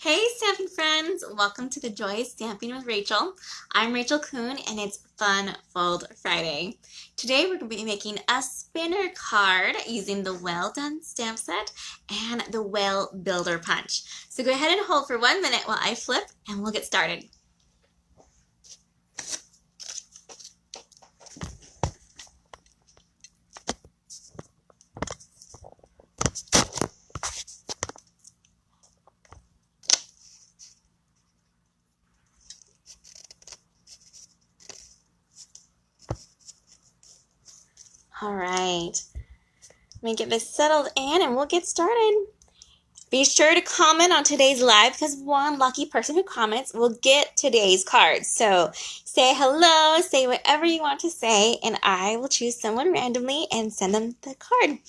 Hey stamping friends, welcome to the Joy of Stamping with Rachel. I'm Rachel Kuhn and it's Fun Fold Friday. Today we're going to be making a spinner card using the Well Done stamp set and the Well Builder Punch. So go ahead and hold for 1 minute while I flip and we'll get started. All right, let me get this settled in and we'll get started. Be sure to comment on today's live because one lucky person who comments will get today's card. So say hello, say whatever you want to say, and I will choose someone randomly and send them the card.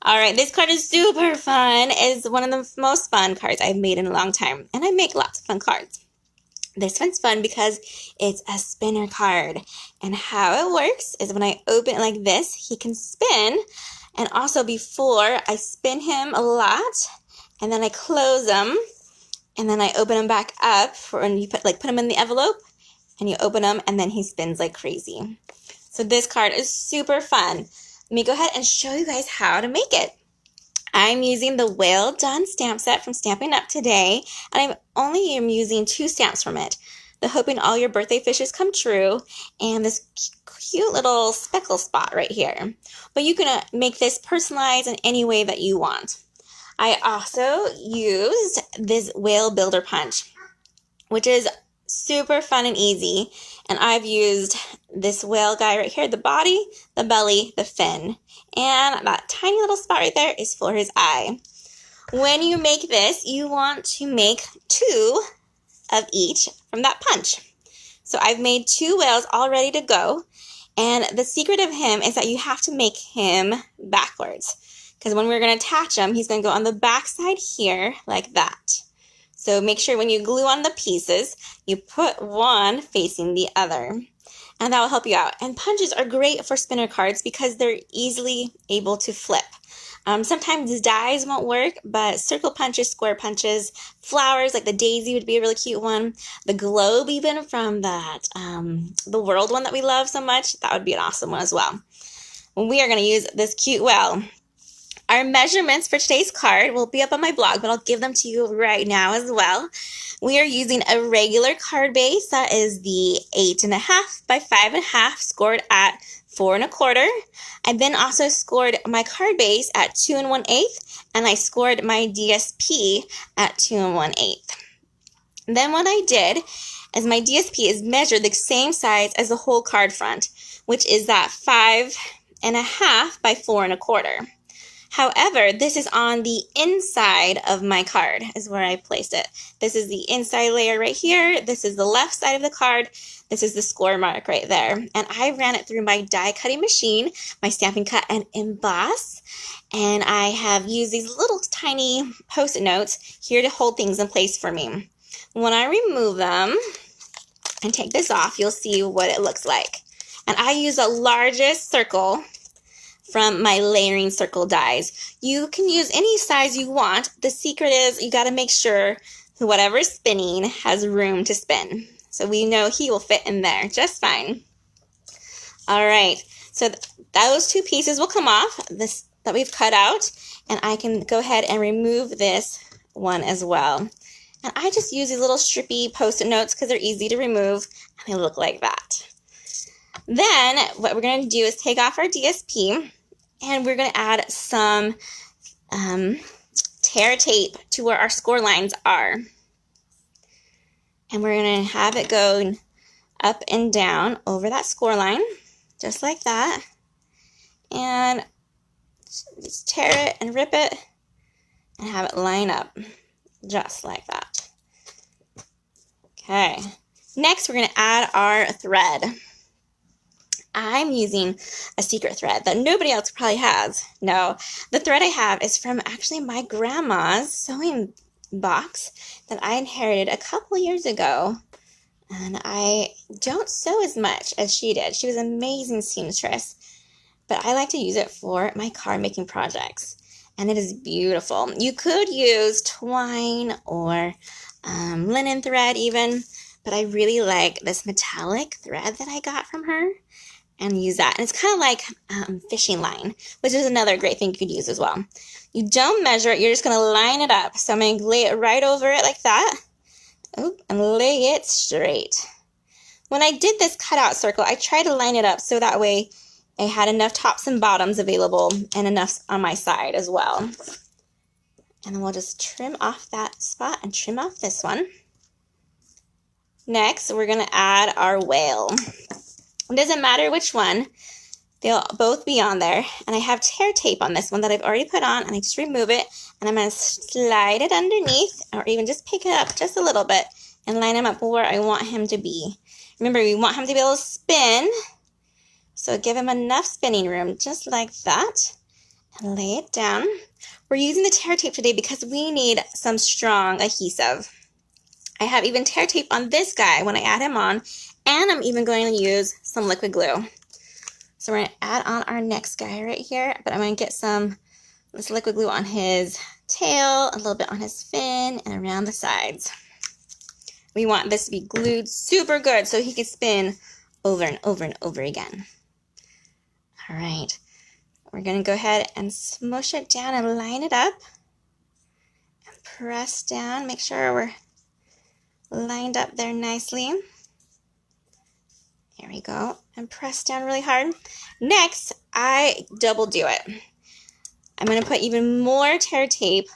All right, this card is super fun. It's one of the most fun cards I've made in a long time, and I make lots of fun cards. This one's fun because it's a spinner card, and how it works is when I open it like this, he can spin, and also before I spin him a lot, and then I close them, and then I open them back up for when you put them in the envelope, and you open them, and then he spins like crazy. So this card is super fun. Let me go ahead and show you guys how to make it. I'm using the Well Done stamp set from Stampin' Up! Today, and I only am using 2 stamps from it. The Hoping All Your Birthday Fishes Come True, and this cute little speckle spot right here. But you can make this personalized in any way that you want. I also used this Whale Builder Punch, which is super fun and easy. And I've used this whale guy right here, the body, the belly, the fin. And that tiny little spot right there is for his eye. When you make this, you want to make 2 of each from that punch. So I've made 2 whales all ready to go. And the secret of him is that you have to make him backwards. Because when we're going to attach him, he's going to go on the back side here like that. So make sure when you glue on the pieces, you put one facing the other. And that will help you out. And punches are great for spinner cards because they're easily able to flip. Sometimes dies won't work, but circle punches, square punches, flowers like the daisy would be a really cute one. The globe even from that, the world one that we love so much, that would be an awesome one as well. We are going to use this cute whale. Our measurements for today's card will be up on my blog, but I'll give them to you right now as well. We are using a regular card base that is the 8.5 by 5.5 scored at 4 1/4. I then also scored my card base at 2 1/8, and I scored my DSP at 2 1/8. Then what I did is my DSP is measured the same size as the whole card front, which is that 5.5 by 4 1/4. However, this is on the inside of my card is where I placed it. This is the inside layer right here. This is the left side of the card. This is the score mark right there. And I ran it through my die cutting machine, my Stampin' Cut and Emboss. And I have used these little tiny Post-it notes here to hold things in place for me. When I remove them and take this off, you'll see what it looks like. And I use the largest circle from my layering circle dies. You can use any size you want. The secret is you got to make sure whatever's spinning has room to spin. So we know he will fit in there just fine. All right, so those 2 pieces will come off this that we've cut out, and I can go ahead and remove this one as well. And I just use these little strippy Post-it notes because they're easy to remove, and they look like that. Then what we're going to do is take off our DSP, and we're going to add some tear tape to where our score lines are. And we're going to have it go up and down over that score line, just like that. And just tear it and rip it and have it line up, just like that. Okay. Next, we're going to add our thread. I'm using a secret thread that nobody else probably has. No, the thread I have is from actually my grandma's sewing box that I inherited a couple years ago. And I don't sew as much as she did. She was an amazing seamstress. But I like to use it for my card making projects. And it is beautiful. You could use twine or linen thread even, but I really like this metallic thread that I got from her and use that. And it's kind of like fishing line, which is another great thing you could use as well. You don't measure it, you're just going to line it up. So I'm going to lay it right over it like that. Oop, and lay it straight. When I did this cutout circle, I tried to line it up so that way I had enough tops and bottoms available and enough on my side as well. And then we'll just trim off that spot and trim off this one. Next, we're going to add our whale. It doesn't matter which one. They'll both be on there. And I have tear tape on this one that I've already put on, and I just remove it, and I'm going to slide it underneath, or even just pick it up just a little bit and line him up where I want him to be. Remember, we want him to be able to spin, so give him enough spinning room, just like that, and lay it down. We're using the tear tape today because we need some strong adhesive. I have even tear tape on this guy when I add him on, and I'm even going to use some liquid glue. So we're going to add on our next guy right here, but I'm going to get this liquid glue on his tail, a little bit on his fin, and around the sides. We want this to be glued super good so he can spin over and over and over again. All right, we're going to go ahead and smush it down and line it up. And press down, make sure we're lined up there nicely. There we go. And press down really hard. Next, I double do it. I'm going to put even more tear tape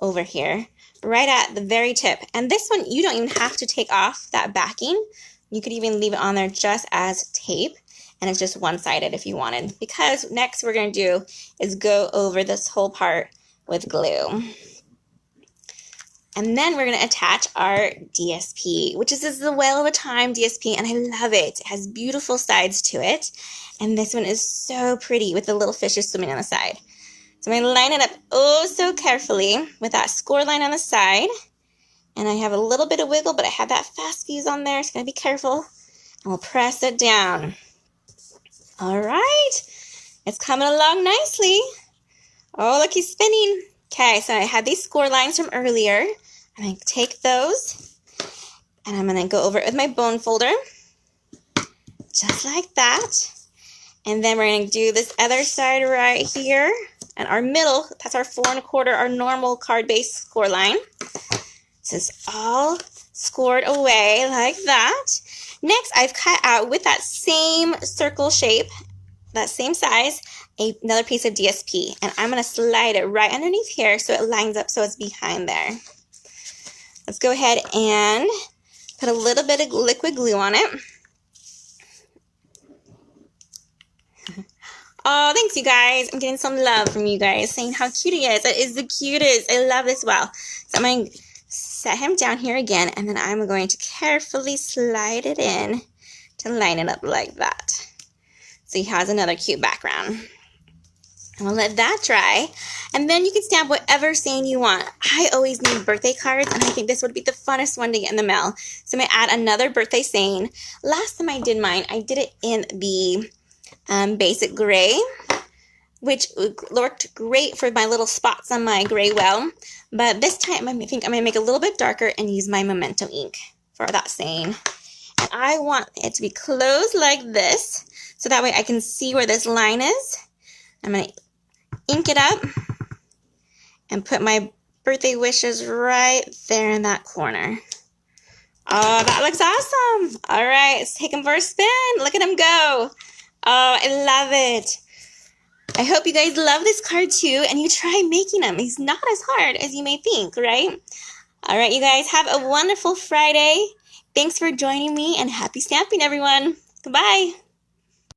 over here, right at the very tip. And this one, you don't even have to take off that backing. You could even leave it on there just as tape, and it's just one-sided if you wanted. Because next we're going to do is go over this whole part with glue. And then we're going to attach our DSP, which is the Whale of a Time DSP, and I love it. It has beautiful sides to it. And this one is so pretty with the little fishes swimming on the side. So I'm going to line it up oh so carefully with that score line on the side. And I have a little bit of wiggle, but I have that fast fuse on there, so I'm going to be careful. And we'll press it down. All right. It's coming along nicely. Oh, look, he's spinning. Okay, so I had these score lines from earlier. I'm going to take those, and I'm going to go over it with my bone folder, just like that. And then we're going to do this other side right here, and our middle, that's our 4 1/4, our normal card-based score line. This is all scored away like that. Next, I've cut out with that same circle shape, that same size, another piece of DSP, and I'm going to slide it right underneath here so it lines up so it's behind there. Let's go ahead and put a little bit of liquid glue on it. Oh, thanks you guys. I'm getting some love from you guys saying how cute he is. It is the cutest. I love this well. So I'm going to set him down here again, and then I'm going to carefully slide it in to line it up like that. So he has another cute background. And we'll let that dry. And then you can stamp whatever saying you want. I always need birthday cards, and I think this would be the funnest one to get in the mail. So I'm going to add another birthday saying. Last time I did mine, I did it in the basic gray, which worked great for my little spots on my gray well. But this time, I think I'm going to make it a little bit darker and use my Memento ink for that saying. And I want it to be closed like this, so that way I can see where this line is. I'm going to ink it up and put my birthday wishes right there in that corner. Oh, that looks awesome. All right, let's take him for a spin. Look at him go. Oh, I love it. I hope you guys love this card too, and you try making him. He's not as hard as you may think, right? All right, you guys, have a wonderful Friday. Thanks for joining me, and happy stamping, everyone. Goodbye.